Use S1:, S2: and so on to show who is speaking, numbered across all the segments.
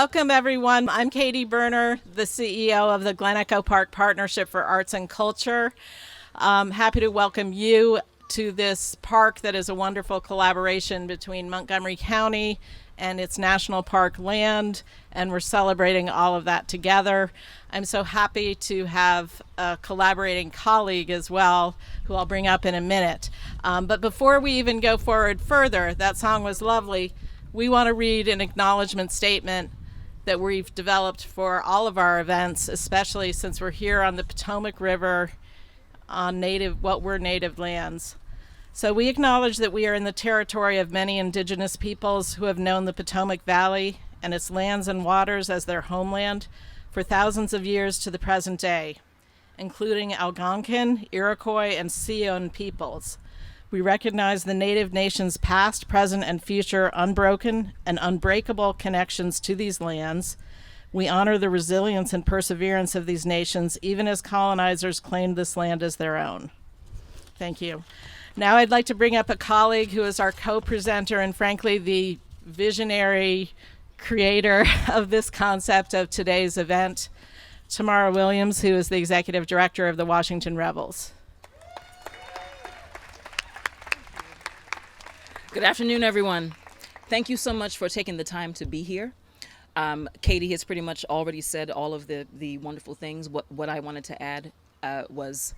S1: Welcome, everyone. I'm Katie Berner, the CEO of the Glen Echo Park Partnership for Arts and Culture. Happy to welcome you to this park that is a wonderful collaboration between Montgomery County and its national park land, and we're celebrating all of that together. I'm so happy to have a collaborating colleague as well, who I'll bring up in a minute. But before we even go forward further, that song was lovely. We want to read an acknowledgement statement that we've developed for all of our events, especially since we're here on the Potomac River on what were native lands. So we acknowledge that we are in the territory of many indigenous peoples who have known the Potomac Valley and its lands and waters as their homeland for thousands of years to the present day, including Algonquin, Iroquois, and Sioux peoples. We recognize the Native nations' past, present, and future unbroken and unbreakable connections to these lands. We honor the resilience and perseverance of these nations, even as colonizers claimed this land as their own. Thank you. Now I'd like to bring up a colleague who is our co-presenter and frankly the visionary creator of this concept of today's event, Tamara Williams, who is the executive director of the Washington Rebels.
S2: Good afternoon, everyone. Thank you so much for taking the time to be here. Katie has pretty much already said all of the wonderful things. What I wanted to add was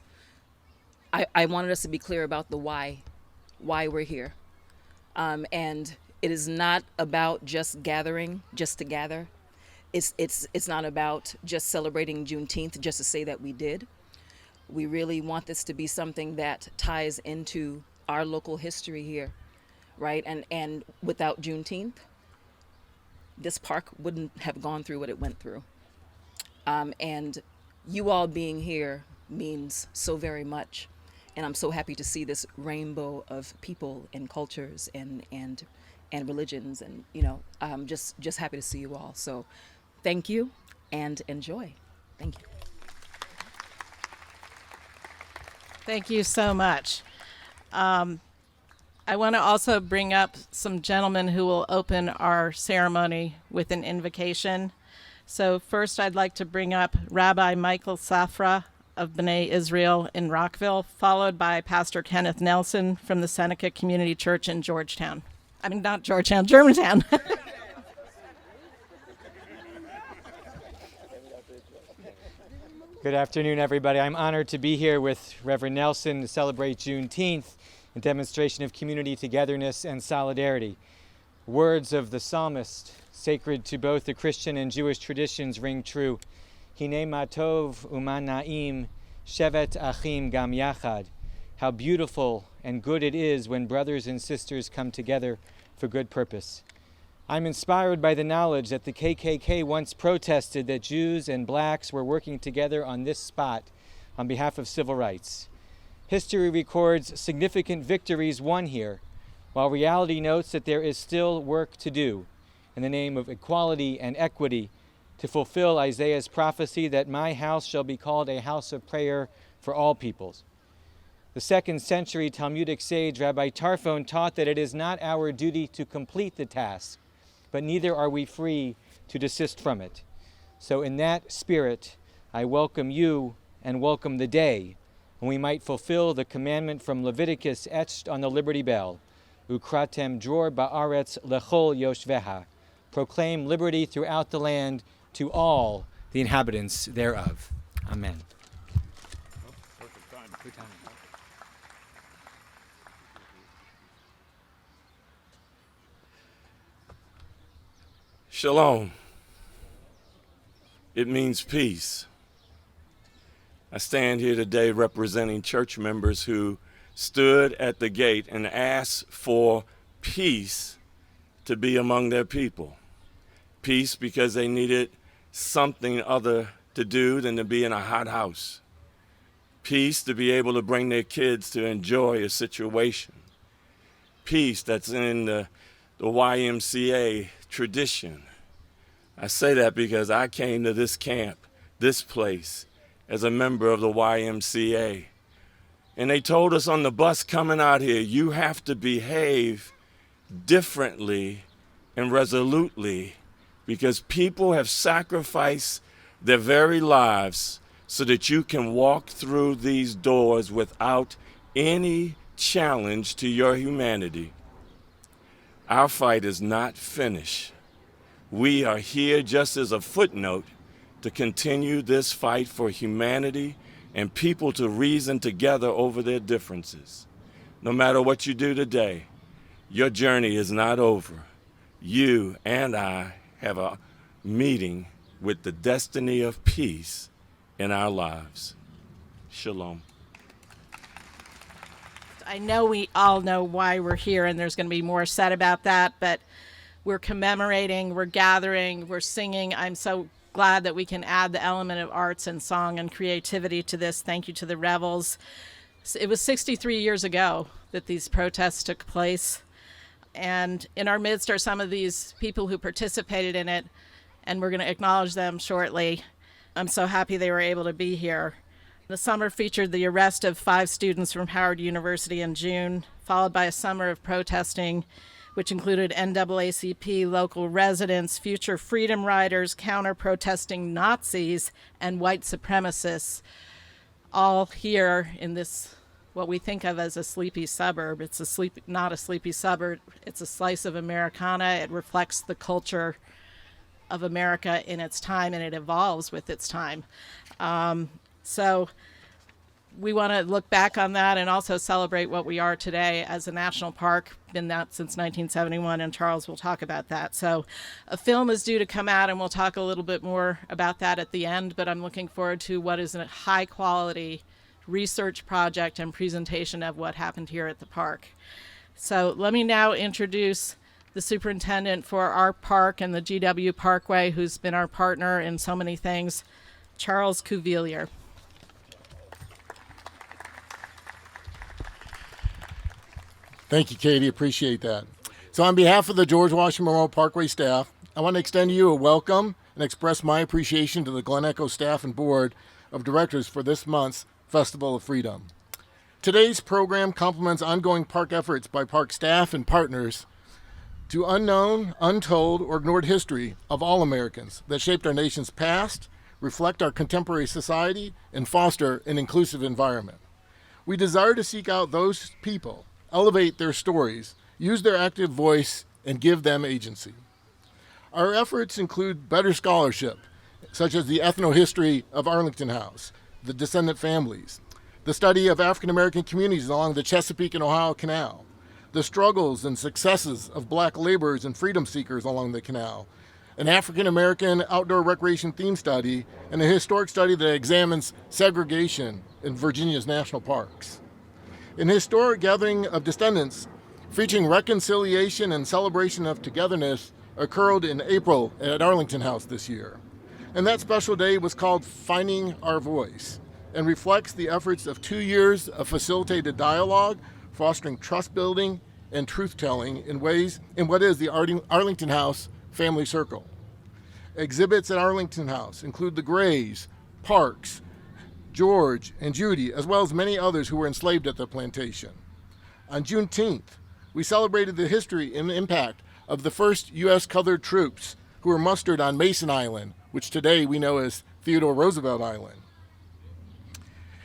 S2: I wanted us to be clear about the why we're here. And it is not about just gathering, just to gather. It's not about just celebrating Juneteenth just to say that we did. We really want this to be something that ties into our local history here. Right, and without Juneteenth, this park wouldn't have gone through what it went through. And you all being here means so very much. And I'm so happy to see this rainbow of people and cultures and religions, and just happy to see you all. So thank you and enjoy. Thank you.
S1: Thank you so much. I want to also bring up some gentlemen who will open our ceremony with an invocation. So first I'd like to bring up Rabbi Michael Safra of B'nai Israel in Rockville, followed by Pastor Kenneth Nelson from the Seneca Community Church in Germantown.
S3: Good afternoon, everybody. I'm honored to be here with Reverend Nelson to celebrate Juneteenth, a demonstration of community togetherness and solidarity. Words of the psalmist, sacred to both the Christian and Jewish traditions, ring true. Hine ma tov u'ma na'im, shevet achim gam yachad. How beautiful and good it is when brothers and sisters come together for good purpose. I'm inspired by the knowledge that the KKK once protested that Jews and blacks were working together on this spot on behalf of civil rights. History records significant victories won here, while reality notes that there is still work to do in the name of equality and equity to fulfill Isaiah's prophecy that my house shall be called a house of prayer for all peoples. The 2nd century Talmudic sage Rabbi Tarfon taught that it is not our duty to complete the task, but neither are we free to desist from it. So in that spirit, I welcome you and welcome the day when we might fulfill the commandment from Leviticus etched on the Liberty Bell, Ukratem dror ba'aretz lechol yoshveha, proclaim liberty throughout the land to all the inhabitants thereof. Amen. Perfect time. Good time.
S4: Shalom. It means peace. I stand here today representing church members who stood at the gate and asked for peace to be among their people. Peace because they needed something other to do than to be in a hot house. Peace to be able to bring their kids to enjoy a situation. Peace that's in the YMCA tradition. I say that because I came to this camp, this place, as a member of the YMCA. And they told us on the bus coming out here, you have to behave differently and resolutely because people have sacrificed their very lives so that you can walk through these doors without any challenge to your humanity. Our fight is not finished. We are here just as a footnote to continue this fight for humanity and people to reason together over their differences. No matter what you do today, your journey is not over. You and I have a meeting with the destiny of peace in our lives. Shalom.
S1: I know we all know why we're here, and there's going to be more said about that, but we're commemorating, we're gathering, we're singing. I'm so glad that we can add the element of arts and song and creativity to this. Thank you to the Rebels. It was 63 years ago that these protests took place, and in our midst are some of these people who participated in it, and we're going to acknowledge them shortly. I'm so happy they were able to be here. The summer featured the arrest of 5 students from Howard University in June, followed by a summer of protesting, which included NAACP, local residents, future freedom riders, counter-protesting Nazis, and white supremacists, all here in this, what we think of as a sleepy suburb. It's not a sleepy suburb, it's a slice of Americana. It reflects the culture of America in its time, and it evolves with its time. So we want to look back on that and also celebrate what we are today as a national park. Been that since 1971, and Charles will talk about that. So a film is due to come out, and we'll talk a little bit more about that at the end, but I'm looking forward to what is a high quality research project and presentation of what happened here at the park. So let me now introduce the superintendent for our park and the GW Parkway, who's been our partner in so many things, Charles Cuvelier.
S5: Thank you, Katie. Appreciate that. So on behalf of the George Washington Memorial Parkway staff, I want to extend to you a welcome and express my appreciation to the Glen Echo staff and board of directors for this month's Festival of Freedom. Today's program complements ongoing park efforts by park staff and partners to unknown, untold, or ignored history of all Americans that shaped our nation's past, reflect our contemporary society, and foster an inclusive environment. We desire to seek out those people, elevate their stories, use their active voice, and give them agency. Our efforts include better scholarship, such as the ethnohistory of Arlington House, the descendant families, the study of African American communities along the Chesapeake and Ohio Canal, the struggles and successes of black laborers and freedom seekers along the canal, an African American outdoor recreation theme study, and a historic study that examines segregation in Virginia's national parks. An historic gathering of descendants featuring reconciliation and celebration of togetherness occurred in April at Arlington House this year. And that special day was called Finding Our Voice and reflects the efforts of 2 years of facilitated dialogue, fostering trust building and truth telling in what is the Arlington House Family Circle. Exhibits at Arlington House include the Grays, Parks, George, and Judy, as well as many others who were enslaved at the plantation. On Juneteenth, we celebrated the history and impact of the first U.S. colored troops who were mustered on Mason Island, which today we know as Theodore Roosevelt Island.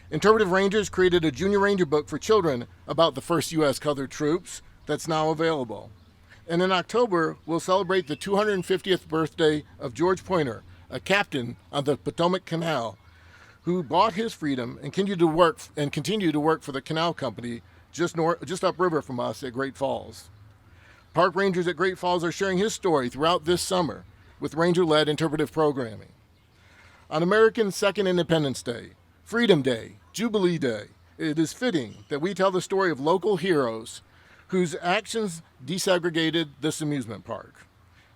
S5: Interpretive Rangers created a Junior Ranger book for children about the first U.S. colored troops that's now available. And in October, we'll celebrate the 250th birthday of George Pointer, a captain on the Potomac Canal, who bought his freedom and continued to work for the canal company just upriver from us at Great Falls. Park rangers at Great Falls are sharing his story throughout this summer with ranger-led interpretive programming. On American Second Independence Day, Freedom Day, Jubilee Day, it is fitting that we tell the story of local heroes whose actions desegregated this amusement park.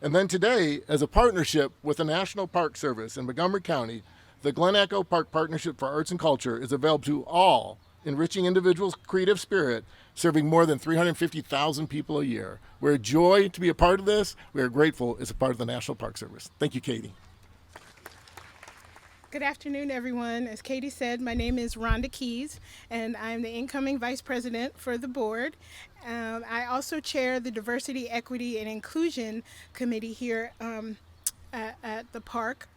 S5: And then today, as a partnership with the National Park Service in Montgomery County, the Glen Echo Park Partnership for Arts and Culture is available to all, enriching individuals' creative spirit, serving more than 350,000 people a year. We're a joy to be a part of this. We are grateful as a part of the National Park Service. Thank you, Katie.
S6: Good afternoon, everyone. As Katie said, my name is Rhonda Keys, and I'm the incoming Vice President for the board. I also chair the Diversity, Equity, and Inclusion Committee here at the park,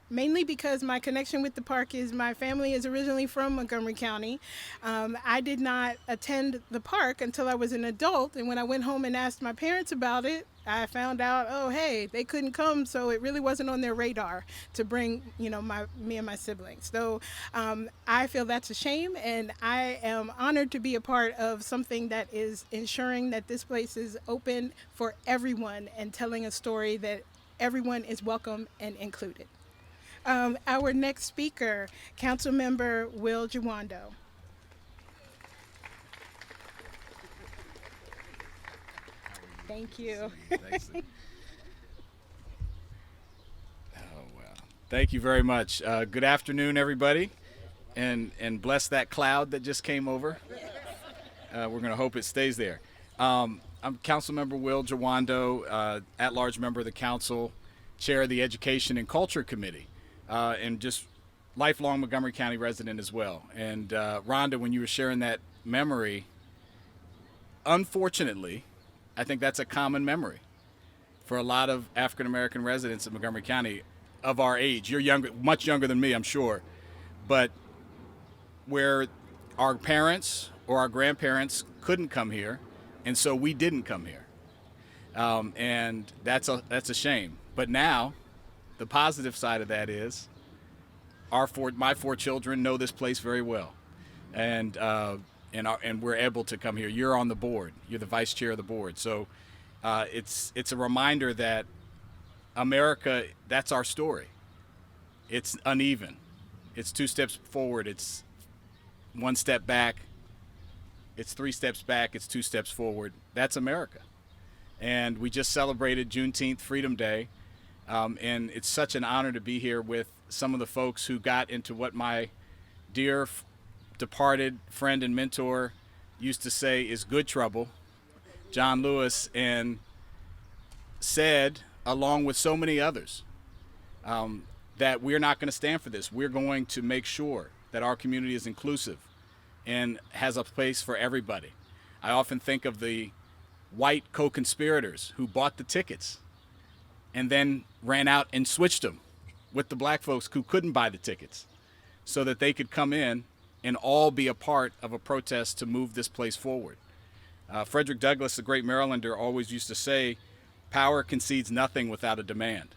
S6: mainly because my connection with the park is my family is originally from Montgomery County. I did not attend the park until I was an adult, and when I went home and asked my parents about it, I found out, oh, hey, they couldn't come, so it really wasn't on their radar to bring, me and my siblings. So I feel that's a shame, and I am honored to be a part of something that is ensuring that this place is open for everyone and telling a story that everyone is welcome and included. Our next speaker, Councilmember Will Jawando. Thank you.
S7: Thank you very much. Good afternoon, everybody, and bless that cloud that just came over. We're going to hope it stays there. I'm Councilmember Will Jawando, at-large member of the council, chair of the Education and Culture Committee, and just lifelong Montgomery County resident as well. And Rhonda, when you were sharing that memory, unfortunately, I think that's a common memory for a lot of African-American residents of Montgomery County of our age. You're younger, much younger than me, I'm sure, but where our parents or our grandparents couldn't come here, and so we didn't come here, and that's a shame. But now, the positive side of that is, my four children know this place very well, and we're able to come here. You're on the board. You're the vice chair of the board, so it's a reminder that America, that's our story. It's uneven. It's 2 steps forward. It's 1 step back. It's 3 steps back. It's 2 steps forward. That's America. And we just celebrated Juneteenth, Freedom Day. And it's such an honor to be here with some of the folks who got into what my dear departed friend and mentor used to say is good trouble, John Lewis, and said, along with so many others, that we're not going to stand for this. We're going to make sure that our community is inclusive and has a place for everybody. I often think of the white co-conspirators who bought the tickets and then ran out and switched them with the black folks who couldn't buy the tickets so that they could come in and all be a part of a protest to move this place forward. Frederick Douglass, the great Marylander, always used to say, power concedes nothing without a demand.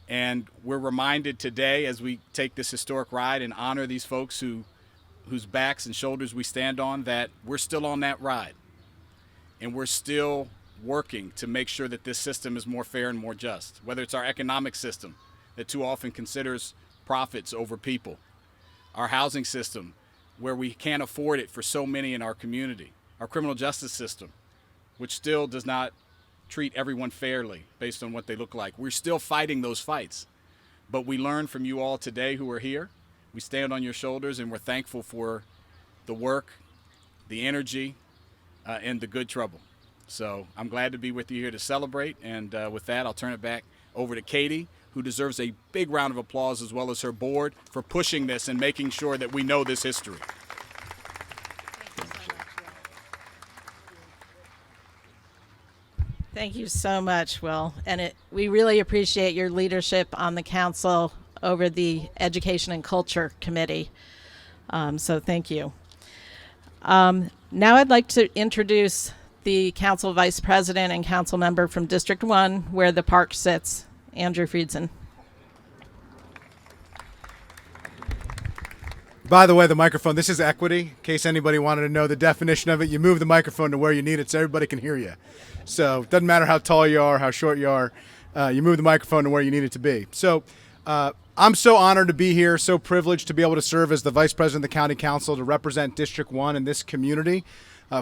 S7: And we're reminded today as we take this historic ride and honor these folks whose backs and shoulders we stand on, that we're still on that ride. And we're still working to make sure that this system is more fair and more just, whether it's our economic system that too often considers profits over people, our housing system where we can't afford it for so many in our community, our criminal justice system, which still does not treat everyone fairly based on what they look like. We're still fighting those fights, but we learn from you all today who are here. We stand on your shoulders, and we're thankful for the work, the energy, and the good trouble. So I'm glad to be with you here to celebrate, and with that, I'll turn it back over to Katie, who deserves a big round of applause, as well as her board, for pushing this and making sure that we know this history.
S1: Thank you so much, Will. And we really appreciate your leadership on the council over the Education and Culture Committee. So thank you. Now I'd like to introduce the council vice president and council member from District 1, where the park sits, Andrew Friedson.
S8: By the way, the microphone, this is equity. In case anybody wanted to know the definition of it, you move the microphone to where you need it so everybody can hear you. So it doesn't matter how tall you are, how short you are, you move the microphone to where you need it to be. So I'm so honored to be here, so privileged to be able to serve as the vice president of the county council to represent District 1 in this community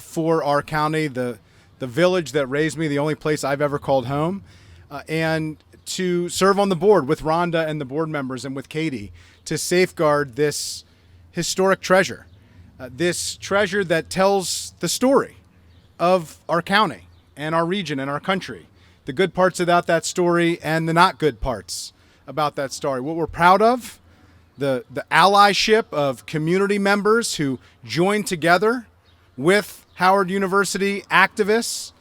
S8: for our county, the village that raised me, the only place I've ever called home, and to serve on the board with Rhonda and the board members and with Katie to safeguard this historic treasure, this treasure that tells the story of our county and our region and our country, the good parts about that story and the not good parts about that story. What we're proud of, the allyship of community members who joined together with Howard University activists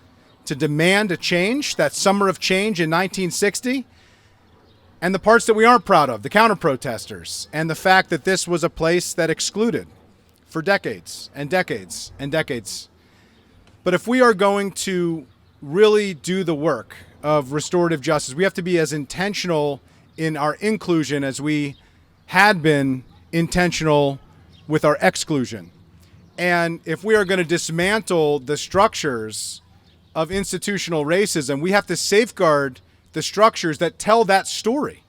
S8: to demand a change, that summer of change in 1960, and the parts that we aren't proud of, the counter-protesters, and the fact that this was a place that excluded for decades and decades and decades. But if we are going to really do the work of restorative justice, we have to be as intentional in our inclusion as we had been intentional with our exclusion. And if we are going to dismantle the structures of institutional racism, we have to safeguard the structures that tell that story.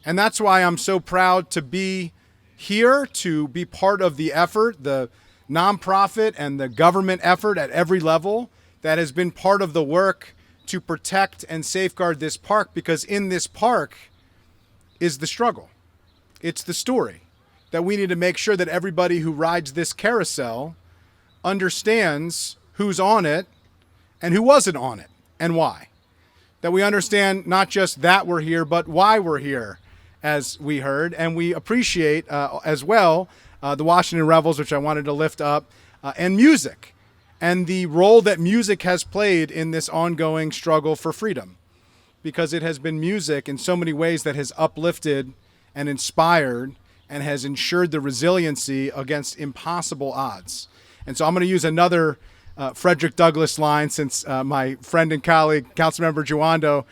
S8: And that's why I'm so proud to be here, to be part of the effort, the nonprofit and the government effort at every level that has been part of the work to protect and safeguard this park, because in this park is the struggle. It's the story that we need to make sure that everybody who rides this carousel understands who's on it and who wasn't on it and why. That we understand not just that we're here, but why we're here, as we heard. And we appreciate as well the Washington Revels, which I wanted to lift up, and music, and the role that music has played in this ongoing struggle for freedom. Because it has been music in so many ways that has uplifted and inspired and has ensured the resiliency against impossible odds. And so I'm going to use another Frederick Douglass line, since my friend and colleague, Councilmember Giwando,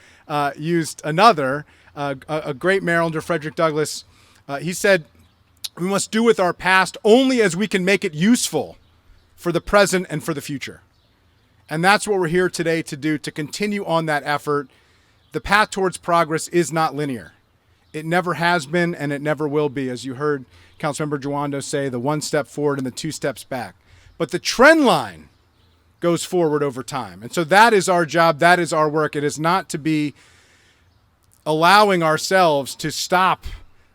S8: used another, a great Marylander, Frederick Douglass. He said, "We must do with our past only as we can make it useful for the present and for the future." And that's what we're here today to do, to continue on that effort. The path towards progress is not linear. It never has been, and it never will be. As you heard Councilmember Giwando say, the 1 step forward and the 2 steps back. But the trend line goes forward over time. And so that is our job. That is our work. It is not to be allowing ourselves to stop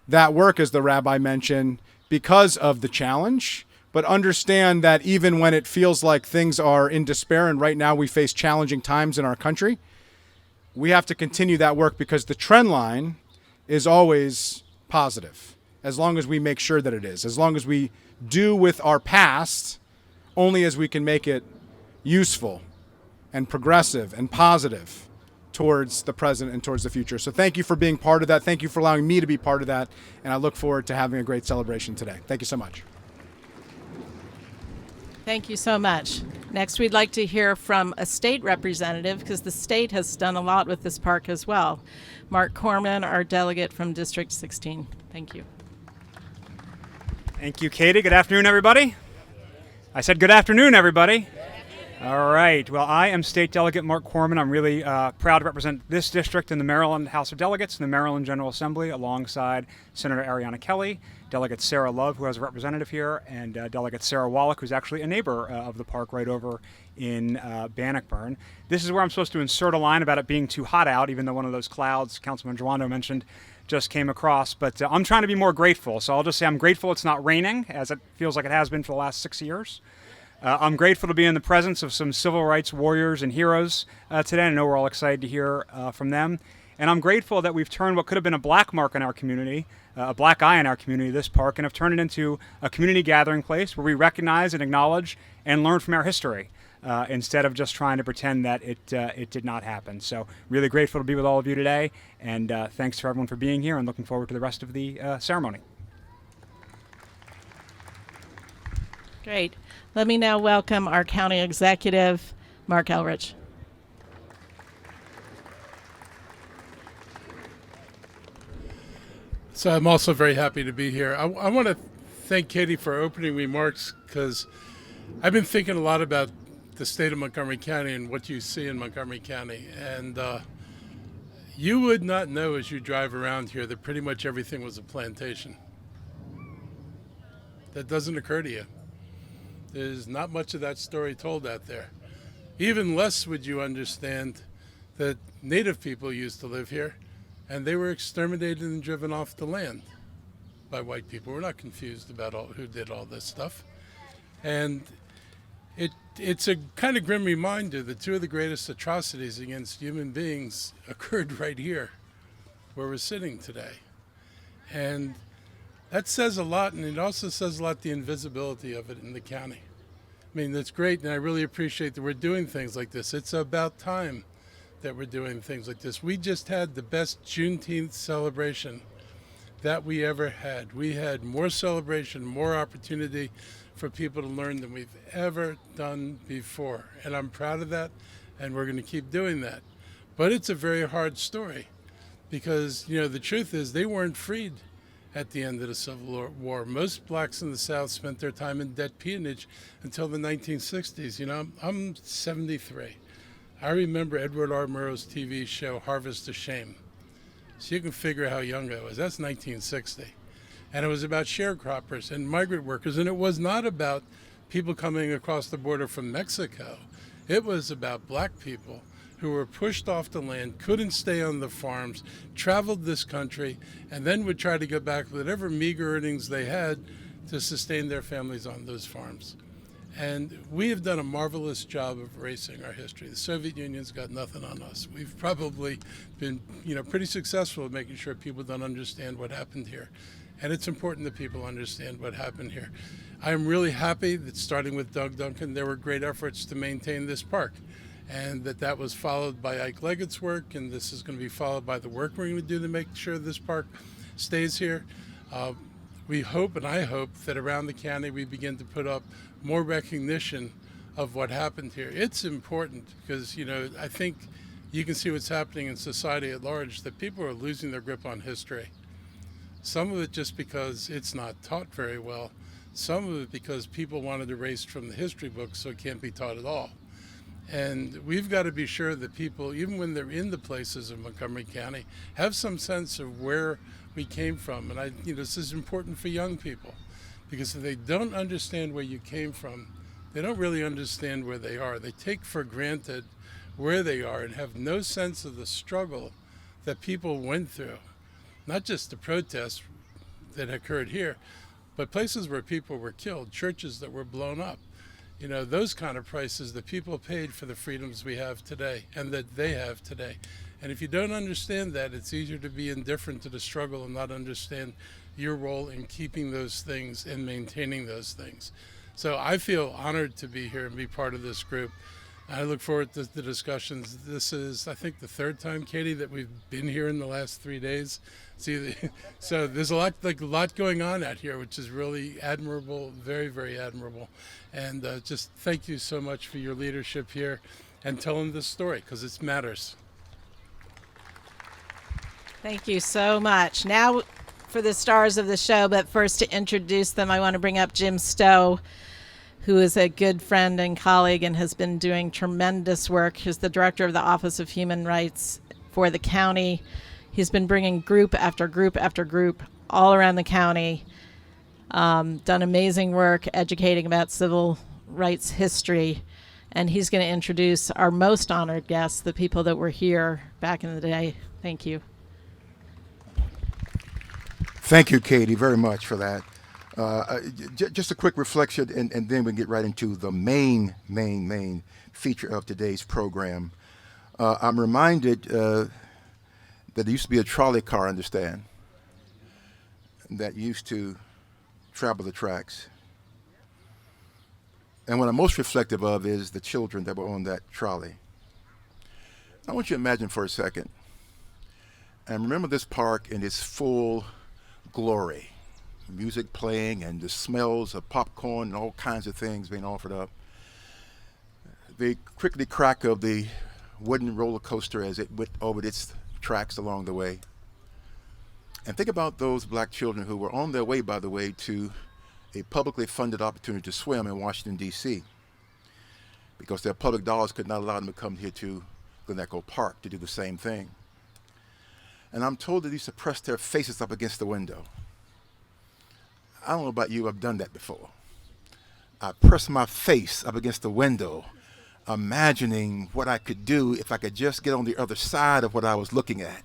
S8: that work, as the rabbi mentioned, because of the challenge, but understand that even when it feels like things are in despair, and right now we face challenging times in our country, we have to continue that work, because the trend line is always positive, as long as we make sure that it is, as long as we do with our past only as we can make it useful and progressive and positive towards the present and towards the future. So thank you for being part of that. Thank you for allowing me to be part of that. And I look forward to having a great celebration today. Thank you so much.
S1: Thank you so much. Next, we'd like to hear from a state representative, because the state has done a lot with this park as well. Mark Corman, our delegate from District 16. Thank you.
S9: Thank you, Katie. Good afternoon, everybody. I said good afternoon, everybody. All right. Well, I am State Delegate Mark Corman. I'm really proud to represent this district in the Maryland House of Delegates and the Maryland General Assembly, alongside Senator Ariana Kelly, Delegate Sarah Love, who has a representative here, and Delegate Sarah Wallach, who's actually a neighbor of the park right over in Bannockburn. This is where I'm supposed to insert a line about it being too hot out, even though one of those clouds Councilman Giwando mentioned just came across. But I'm trying to be more grateful. So I'll just say I'm grateful it's not raining, as it feels like it has been for the last 6 years. I'm grateful to be in the presence of some civil rights warriors and heroes today. I know we're all excited to hear from them. And I'm grateful that we've turned what could have been a black mark in our community, a black eye in our community, this park, and have turned it into a community gathering place where we recognize and acknowledge and learn from our history, instead of just trying to pretend that it did not happen. So really grateful to be with all of you today, and thanks to everyone for being here, and looking forward to the rest of the ceremony.
S1: Great. Let me now welcome our county executive, Mark Elrich.
S10: So I'm also very happy to be here. I want to thank Katie for opening remarks, because I've been thinking a lot about the state of Montgomery County and what you see in Montgomery County. And you would not know as you drive around here that pretty much everything was a plantation. That doesn't occur to you. There's not much of that story told out there. Even less would you understand that Native people used to live here, and they were exterminated and driven off the land by white people. We're not confused about who did all this stuff. And it's a kind of grim reminder that two of the greatest atrocities against human beings occurred right here, where we're sitting today. And that says a lot, and it also says a lot, the invisibility of it in the county. I mean, that's great, and I really appreciate that we're doing things like this. It's about time that we're doing things like this. We just had the best Juneteenth celebration that we ever had. We had more celebration, more opportunity for people to learn than we've ever done before. And I'm proud of that, and we're going to keep doing that. But it's a very hard story because, the truth is they weren't freed at the end of the Civil War. Most blacks in the South spent their time in debt peonage until the 1960s. I'm 73. I remember Edward R. Murrow's TV show, Harvest of Shame. So you can figure how young I was. That's 1960. And it was about sharecroppers and migrant workers. And it was not about people coming across the border from Mexico. It was about black people who were pushed off the land, couldn't stay on the farms, traveled this country, and then would try to get back whatever meager earnings they had to sustain their families on those farms. And we have done a marvelous job of erasing our history. The Soviet Union's got nothing on us. We've probably been, pretty successful at making sure people don't understand what happened here. And it's important that people understand what happened here. I am really happy that starting with Doug Duncan, there were great efforts to maintain this park. And that was followed by Ike Leggett's work, and this is going to be followed by the work we're going to do to make sure this park stays here. We hope, and I hope, that around the county we begin to put up more recognition of what happened here. It's important because, I think you can see what's happening in society at large, that people are losing their grip on history. Some of it just because it's not taught very well. Some of it because people want it erased from the history books so it can't be taught at all. And we've got to be sure that people, even when they're in the places of Montgomery County, have some sense of where we came from. And this is important for young people, because if they don't understand where you came from, they don't really understand where they are. They take for granted where they are and have no sense of the struggle that people went through. Not just the protests that occurred here, but places where people were killed, churches that were blown up. Those kind of prices that people paid for the freedoms we have today and that they have today. And if you don't understand that, it's easier to be indifferent to the struggle and not understand your role in keeping those things and maintaining those things. So I feel honored to be here and be part of this group. I look forward to the discussions. This is, I think, the third time, Katie, that we've been here in the last 3 days. So there's a lot going on out here, which is really admirable, very, very admirable. And just thank you so much for your leadership here and telling this story, because it matters.
S1: Thank you so much. Now for the stars of the show, but first to introduce them, I want to bring up Jim Stowe, who is a good friend and colleague and has been doing tremendous work. He's the director of the Office of Human Rights for the county. He's been bringing group after group after group all around the county, done amazing work educating about civil rights history. And he's going to introduce our most honored guests, the people that were here back in the day. Thank you.
S11: Thank you, Katie, very much for that. Just a quick reflection, and then we get right into the main feature of today's program. I'm reminded that there used to be a trolley car, I understand, that used to travel the tracks. And what I'm most reflective of is the children that were on that trolley. I want you to imagine for a second, and remember this park in its full glory. Music playing and the smells of popcorn and all kinds of things being offered up. The crickety crack of the wooden roller coaster as it went over its tracks along the way. And think about those black children who were on their way, by the way, to a publicly funded opportunity to swim in Washington, D.C. because their public dollars could not allow them to come here to Glen Echo Park to do the same thing. And I'm told that they used to press their faces up against the window. I don't know about you, I've done that before. I pressed my face up against the window, imagining what I could do if I could just get on the other side of what I was looking at.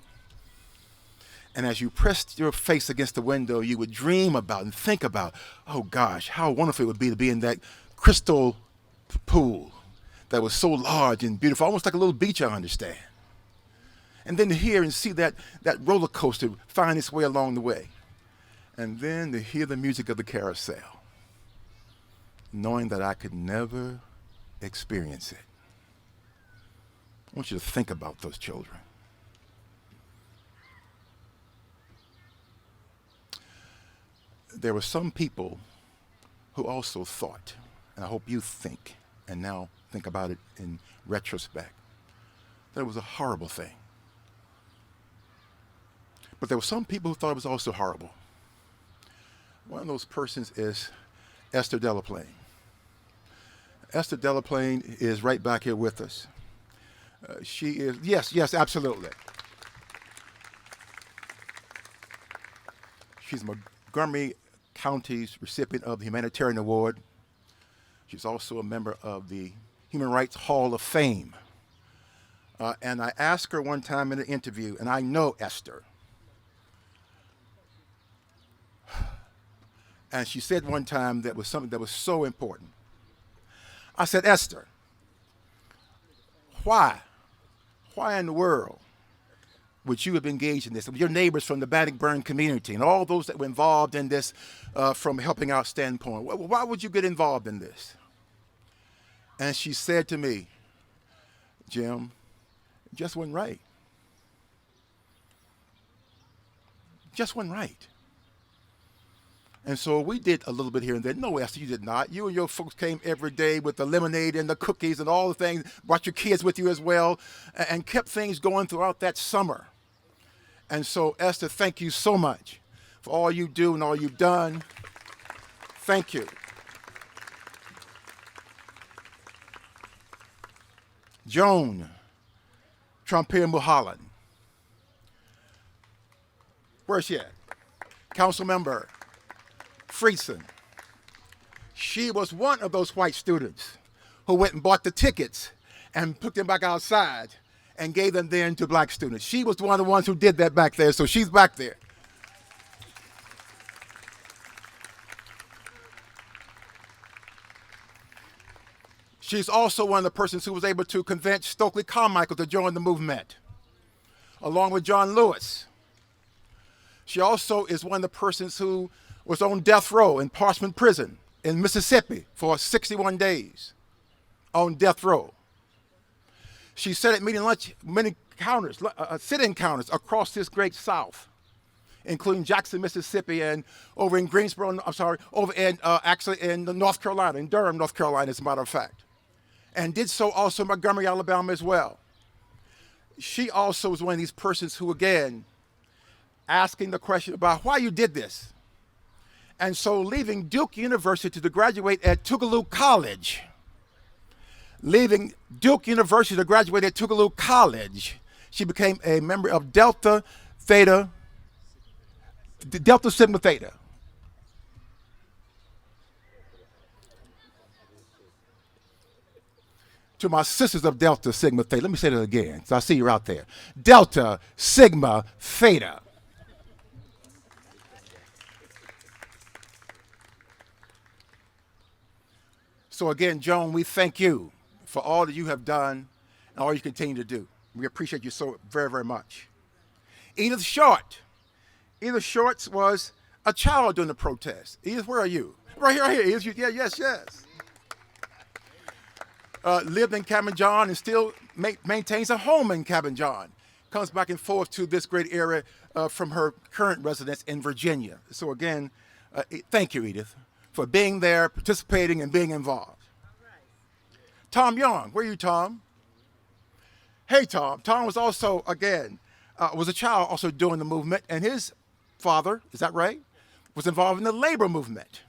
S11: And as you pressed your face against the window, you would dream about and think about, oh gosh, how wonderful it would be to be in that crystal pool that was so large and beautiful, almost like a little beach, I understand. And then to hear and see that roller coaster find its way along the way. And then to hear the music of the carousel, knowing that I could never experience it. I want you to think about those children. There were some people who also thought, and I hope you think, and now think about it in retrospect, that it was a horrible thing. But there were some people who thought it was also horrible. One of those persons is Esther Delaplane. Esther Delaplane is right back here with us. She is, yes, absolutely. She's Montgomery County's recipient of the Humanitarian Award. She's also a member of the Human Rights Hall of Fame. And I asked her one time in an interview, and I know Esther. And she said one time that was something that was so important. I said, Esther, why in the world would you have engaged in this? Your neighbors from the Bannockburn community and all those that were involved in this from helping out standpoint, why would you get involved in this? And she said to me, Jim, it just wasn't right. Just wasn't right. And so we did a little bit here and there. No, Esther, you did not. You and your folks came every day with the lemonade and the cookies and all the things, brought your kids with you as well, and kept things going throughout that summer. And so, Esther, thank you so much for all you do and all you've done. Thank you. Joan Trompier Mulholland. Where's she at? Council member Friesen. She was one of those white students who went and bought the tickets and took them back outside and gave them then to black students. She was one of the ones who did that back there, so she's back there. She's also one of the persons who was able to convince Stokely Carmichael to join the movement, along with John Lewis. She also is one of the persons who was on death row in Parchman Prison in Mississippi for 61 days on death row. She sat at many sit-in counters across this great South, including Jackson, Mississippi, and over in Greensboro, actually in North Carolina, in Durham, North Carolina, as a matter of fact, and did so also in Montgomery, Alabama as well. She also was one of these persons who, again, asking the question about why you did this. And so leaving Duke University to graduate at Tougaloo College, she became a member of Delta Sigma Theta. To my sisters of Delta Sigma Theta, let me say that again, so I see you're out there. Delta Sigma Theta. So again, Joan, we thank you for all that you have done and all you continue to do. We appreciate you so very, very much. Edith Short. Edith Short was a child during the protest. Edith, where are you? Right here, Edith. Yeah, yes. Lived in Cabin John and still maintains a home in Cabin John. Comes back and forth to this great area from her current residence in Virginia. So again, thank you, Edith, for being there, participating, and being involved. Tom Young, where are you, Tom? Hey, Tom. Tom was also, again, was a child also doing the movement, and his father, is that right, was involved in the labor movement.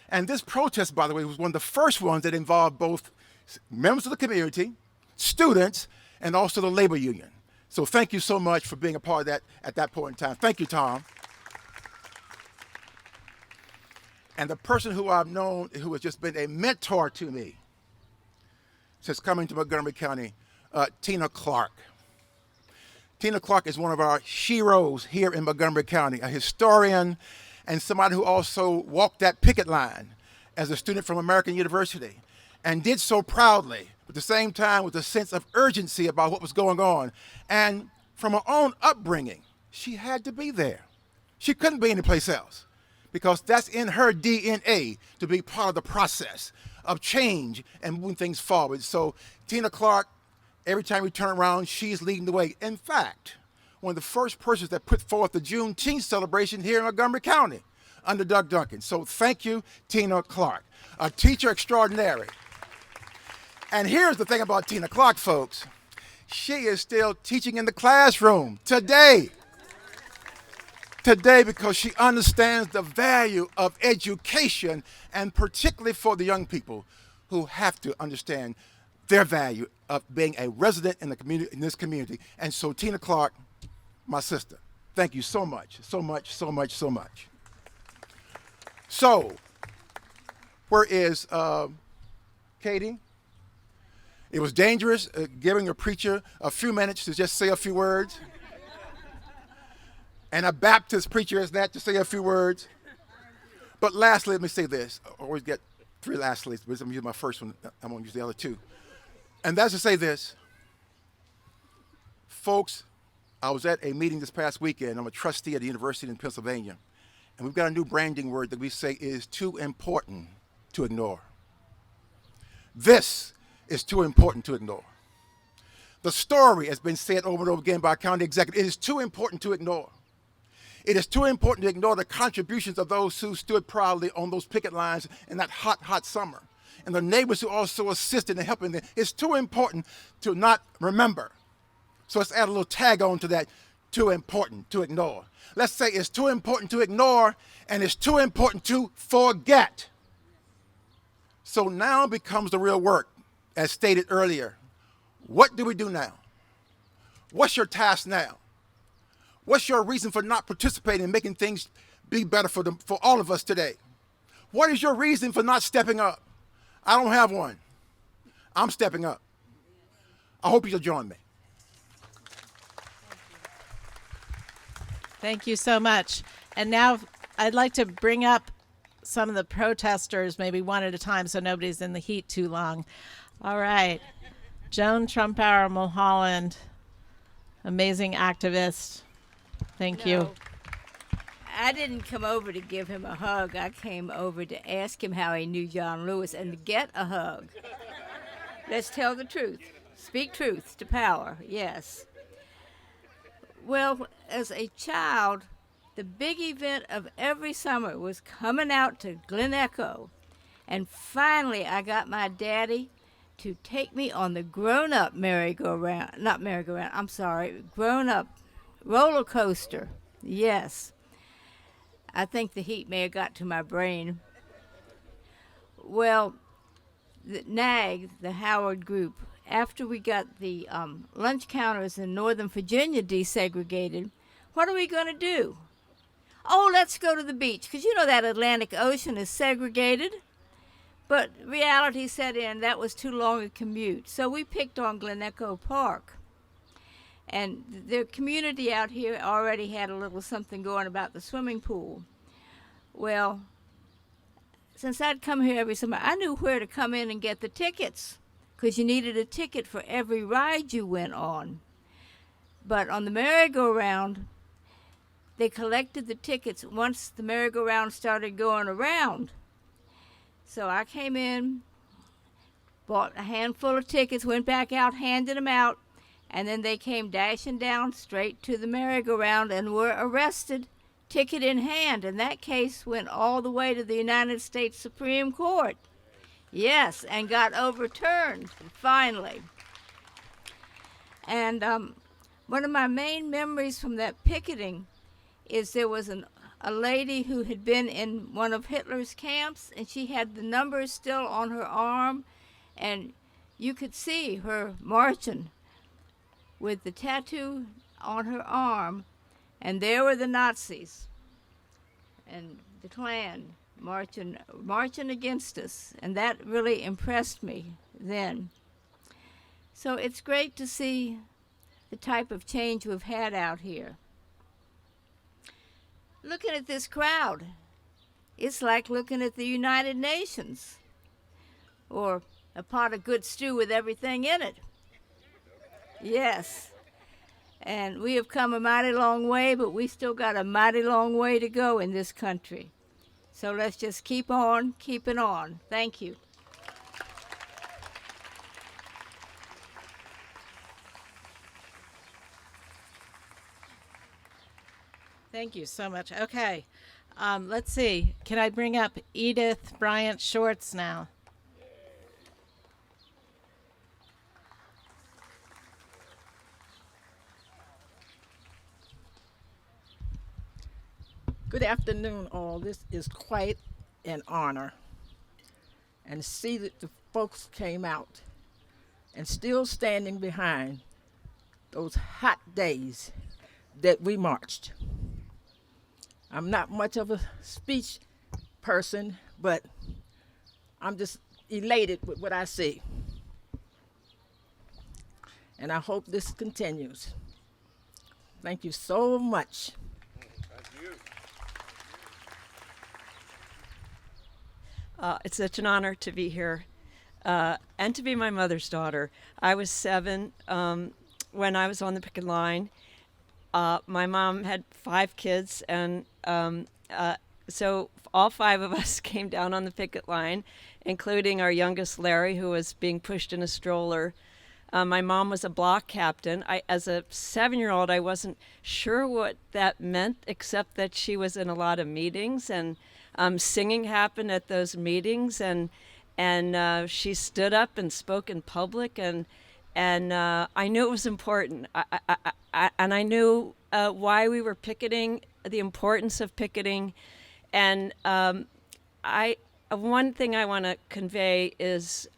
S11: And this protest, by the way, was one of the first ones that involved both members of the community, students, and also the labor union. So thank you so much for being a part of that at that point in time. Thank you, Tom. And the person who I've known who has just been a mentor to me since coming to Montgomery County, Tina Clark. Tina Clark is one of our heroes here in Montgomery County, a historian and somebody who also walked that picket line as a student from American University and did so proudly, but at the same time with a sense of urgency about what was going on. And from her own upbringing, she had to be there. She couldn't be anyplace else, because that's in her DNA to be part of the process of change and moving things forward. So Tina Clark Every time we turn around, she's leading the way. In fact, one of the first persons that put forth the Juneteenth celebration here in Montgomery County under Doug Duncan. So thank you, Tina Clark, a teacher extraordinary. And here's the thing about Tina Clark, folks. She is still teaching in the classroom today. Today, because she understands the value of education, and particularly for the young people who have to understand their value of being a resident in the community, in this community. And so, Tina Clark, my sister, thank you so much, so much, so much, so much. So, where is Katie? It was dangerous giving a preacher a few minutes to just say a few words. And a Baptist preacher is that to say a few words. But lastly, let me say this. I always get three lastly, but I'm going to use my first one. I won't use the other two. And that's to say this. Folks, I was at a meeting this past weekend. I'm a trustee at the University in Pennsylvania. And we've got a new branding word that we say is too important to ignore. This is too important to ignore. The story has been said over and over again by a county executive. It is too important to ignore. It is too important to ignore the contributions of those who stood proudly on those picket lines in that hot, hot summer, and the neighbors who also assisted in helping them. It's too important to not remember. So let's add a little tag on to that, too important to ignore. Let's say it's too important to ignore, and it's too important to forget. So now becomes the real work, as stated earlier. What do we do now? What's your task now? What's your reason for not participating in making things be better for all of us today? What is your reason for not stepping up? I don't have one. I'm stepping up. I hope you'll join me.
S1: Thank you so much. And now I'd like to bring up some of the protesters, maybe one at a time so nobody's in the heat too long. All right. Joan Trumpauer Mulholland, amazing activist. Thank you.
S12: I didn't come over to give him a hug. I came over to ask him how he knew John Lewis and to get a hug. Let's tell the truth. Speak truth to power, yes. Well, as a child, the big event of every summer was coming out to Glen Echo. And finally, I got my daddy to take me on the grown-up grown-up roller coaster. Yes. I think the heat may have got to my brain. Well, the NAG, the Howard Group, after we got the lunch counters in Northern Virginia desegregated, what are we going to do? Oh, let's go to the beach, because you know that Atlantic Ocean is segregated. But reality set in. That was too long a commute. So we picked on Glen Echo Park. And the community out here already had a little something going about the swimming pool. Well, since I'd come here every summer, I knew where to come in and get the tickets, because you needed a ticket for every ride you went on. But on the merry-go-round, they collected the tickets once the merry-go-round started going around. So I came in, bought a handful of tickets, went back out, handed them out, and then they came dashing down straight to the merry-go-round and were arrested, ticket in hand. And that case went all the way to the United States Supreme Court. Yes, and got overturned, finally. And one of my main memories from that picketing is there was a lady who had been in one of Hitler's camps, and she had the numbers still on her arm, and you could see her marching with the tattoo on her arm, and there were the Nazis and the Klan marching against us, and that really impressed me then. So it's great to see the type of change we've had out here. Looking at this crowd, it's like looking at the United Nations or a pot of good stew with everything in it. Yes. And we have come a mighty long way, but we still got a mighty long way to go in this country. So let's just keep on keeping on. Thank you.
S1: Thank you so much. Okay, let's see. Can I bring up Edith Bryant Shorts now?
S13: Good afternoon, all. This is quite an honor. And to see that the folks came out and still standing behind those hot days that we marched. I'm not much of a speech person, but I'm just elated with what I see. And I hope this continues. Thank you so much.
S14: It's such an honor to be here and to be my mother's daughter. I was 7 when I was on the picket line. My mom had 5 kids, and so all 5 of us came down on the picket line, including our youngest Larry, who was being pushed in a stroller. My mom was a block captain. As a 7-year-old, I wasn't sure what that meant, except that she was in a lot of meetings, and singing happened at those meetings, and she stood up and spoke in public, and I knew it was important. And I knew why we were picketing, the importance of picketing, and one thing I want to convey is,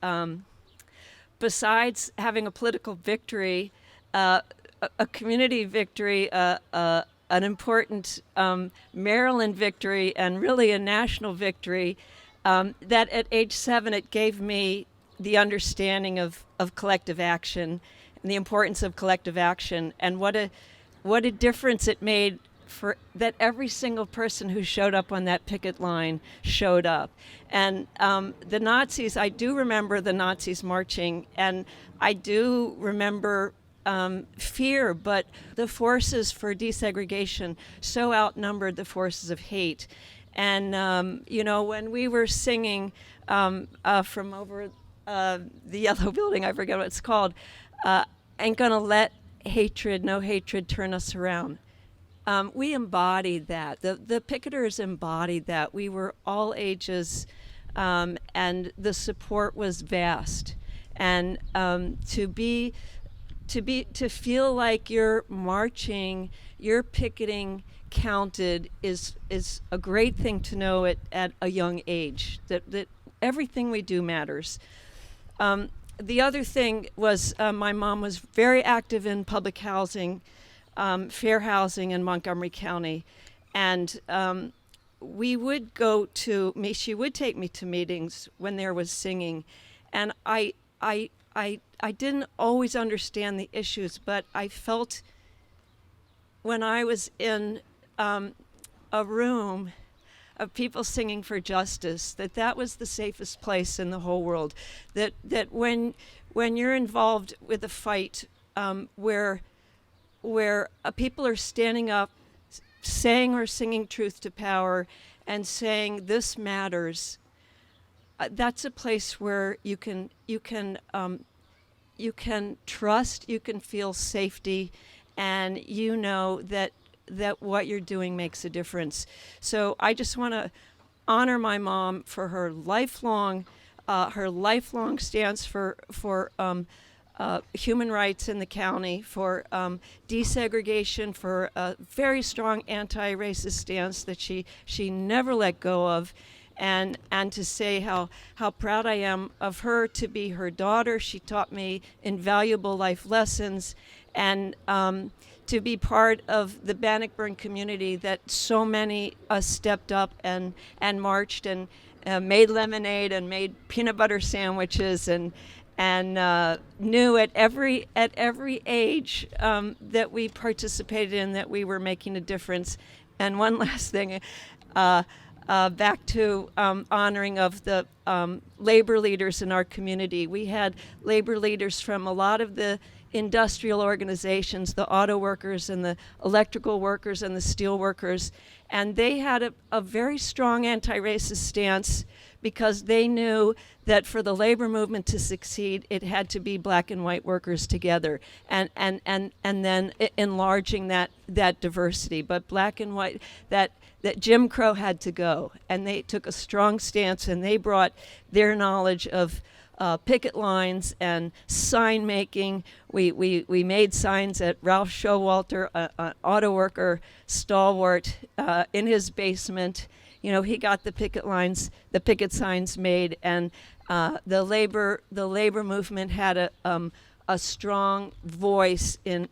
S14: besides having a political victory, a community victory, an important Maryland victory, and really a national victory, that at age 7 it gave me the understanding of collective action and the importance of collective action, and what a difference it made for that every single person who showed up on that picket line showed up. And the Nazis, I do remember the Nazis marching, and I do remember fear, but the forces for desegregation so outnumbered the forces of hate. And when we were singing from over the yellow building, I forget what it's called, ain't gonna let no hatred turn us around. We embodied that. The picketers embodied that. We were all ages, and the support was vast. And to feel like you're marching, you're picketing counted is a great thing to know at a young age, that everything we do matters. The other thing was my mom was very active in public housing, fair housing in Montgomery County, and she would take me to meetings when there was singing, and I didn't always understand the issues, but I felt when I was in a room of people singing for justice, that was the safest place in the whole world. That when you're involved with a fight where people are standing up, saying or singing truth to power, and saying this matters, that's a place where you can trust, you can feel safety, and you know that what you're doing makes a difference. So I just want to honor my mom for her lifelong stance for human rights in the county, for desegregation, for a very strong anti-racist stance that she never let go of, and to say how proud I am of her to be her daughter. She taught me invaluable life lessons, and to be part of the Bannockburn community that so many stepped up and marched and made lemonade and made peanut butter sandwiches and knew at every age that we participated in that we were making a difference. And one last thing, back to honoring of the labor leaders in our community. We had labor leaders from a lot of the industrial organizations, the auto workers and the electrical workers and the steel workers, and they had a very strong anti-racist stance because they knew that for the labor movement to succeed, it had to be black and white workers together, and then enlarging that diversity. But black and white, that Jim Crow had to go, and they took a strong stance, and they brought their knowledge of picket lines and sign making. We made signs at Ralph Showalter, an auto worker stalwart, in his basement. You know, he got the picket signs made, and the labor movement had a strong voice in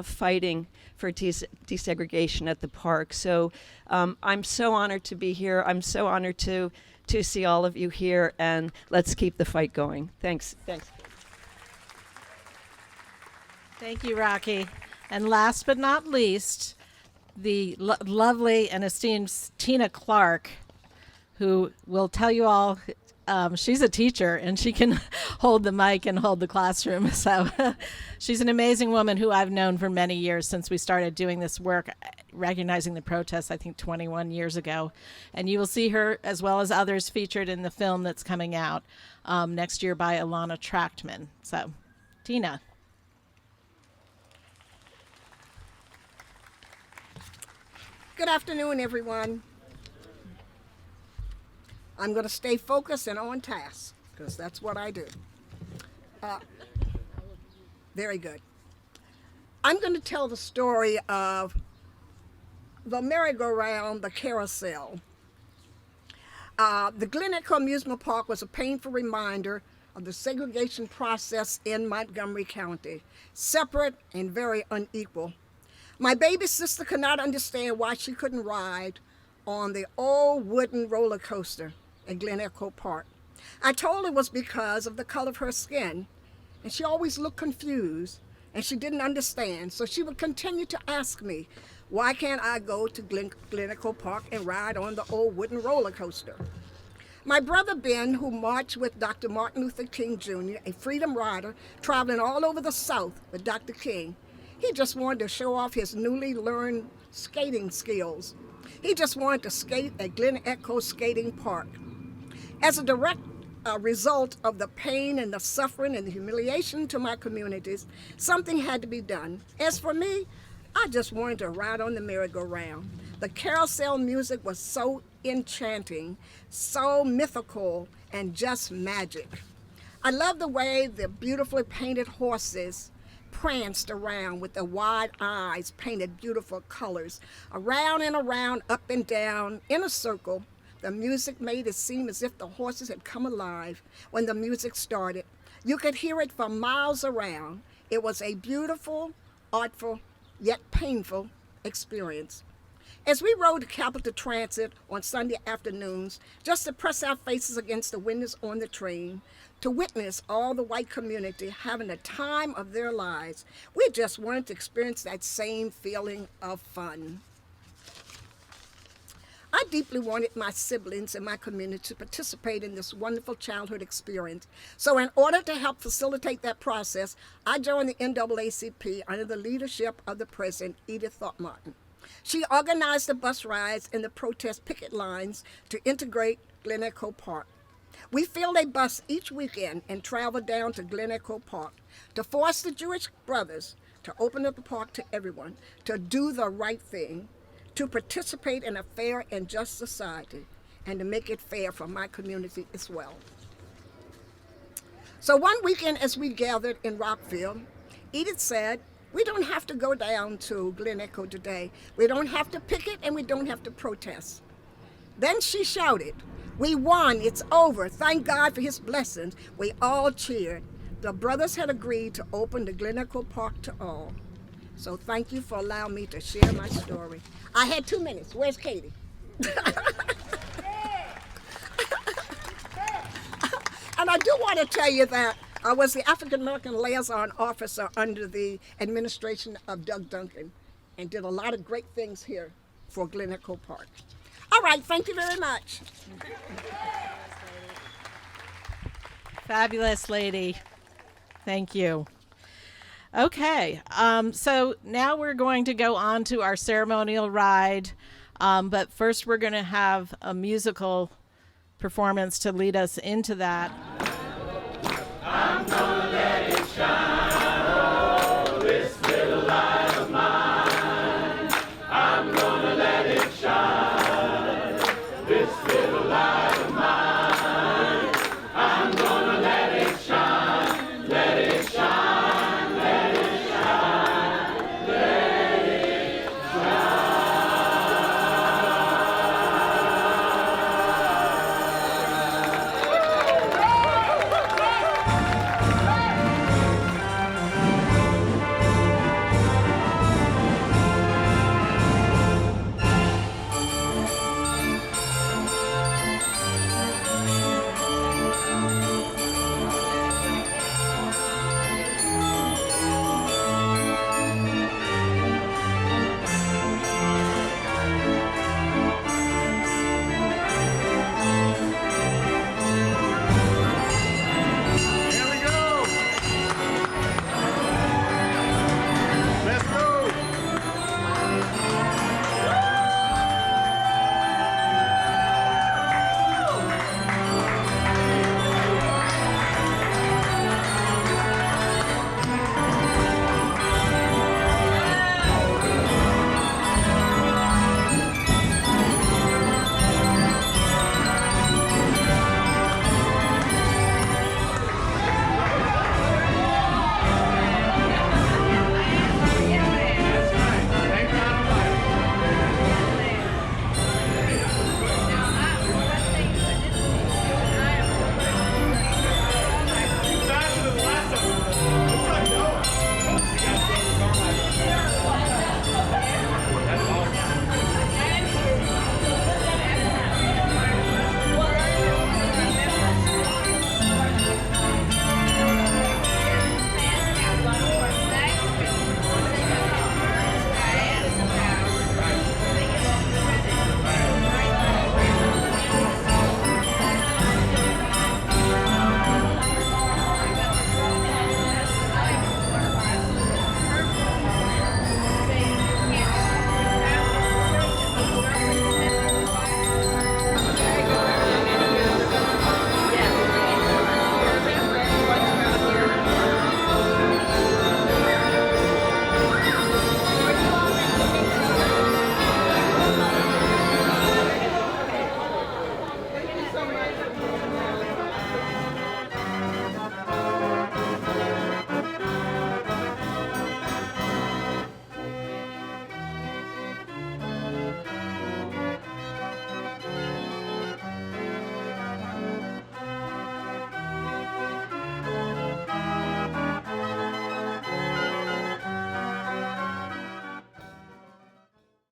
S14: fighting for desegregation at the park. So I'm so honored to be here. I'm so honored to see all of you here, and let's keep the fight going. Thanks.
S1: Thank you, Rocky. And last but not least, the lovely and esteemed Tina Clark, who will tell you all, she's a teacher and she can hold the mic and hold the classroom. So she's an amazing woman who I've known for many years since we started doing this work, recognizing the protests, I think 21 years ago. And you will see her, as well as others, featured in the film that's coming out next year by Alana Trachtman. So, Tina.
S15: Good afternoon, everyone. I'm going to stay focused and on task, because that's what I do. Very good. I'm going to tell the story of the merry-go-round, the carousel. The Glen Echo Amusement Park was a painful reminder of the segregation process in Montgomery County, separate and very unequal. My baby sister could not understand why she couldn't ride on the old wooden roller coaster at Glen Echo Park. I told her it was because of the color of her skin, and she always looked confused, and she didn't understand. So she would continue to ask me, why can't I go to Glen Echo Park and ride on the old wooden roller coaster? My brother Ben, who marched with Dr. Martin Luther King Jr., a freedom rider traveling all over the South with Dr. King, he just wanted to show off his newly learned skating skills. He just wanted to skate at Glen Echo Skating Park. As a direct result of the pain and the suffering and the humiliation to my communities, something had to be done. As for me, I just wanted to ride on the merry-go-round. The carousel music was so enchanting, so mythical, and just magic. I love the way the beautifully painted horses pranced around with their wide eyes painted beautiful colors, around and around, up and down, in a circle. The music made it seem as if the horses had come alive when the music started. You could hear it for miles around. It was a beautiful, artful, yet painful experience. As we rode the Capitol Transit on Sunday afternoons, just to press our faces against the windows on the train, to witness all the white community having the time of their lives, we just wanted to experience that same feeling of fun. I deeply wanted my siblings and my community to participate in this wonderful childhood experience. So in order to help facilitate that process, I joined the NAACP under the leadership of the president, Edith Throckmorton. She organized the bus rides and the protest picket lines to integrate Glen Echo Park. We filled a bus each weekend and traveled down to Glen Echo Park to force the Jewish brothers to open up the park to everyone, to do the right thing, to participate in a fair and just society, and to make it fair for my community as well. So one weekend as we gathered in Rockville, Edith said, we don't have to go down to Glen Echo today. We don't have to picket and we don't have to protest. Then she shouted, we won, it's over, thank God for his blessings. We all cheered. The brothers had agreed to open the Glen Echo Park to all. So thank you for allowing me to share my story. I had 2 minutes. Where's Katie? And I do want to tell you that I was the African American liaison officer under the administration of Doug Duncan and did a lot of great things here for Glen Echo Park. All right, thank you very much.
S1: Fabulous lady. Thank you. Okay, so now we're going to go on to our ceremonial ride, but first we're going to have a musical performance to lead us into that.
S16: I'm gonna let it shine.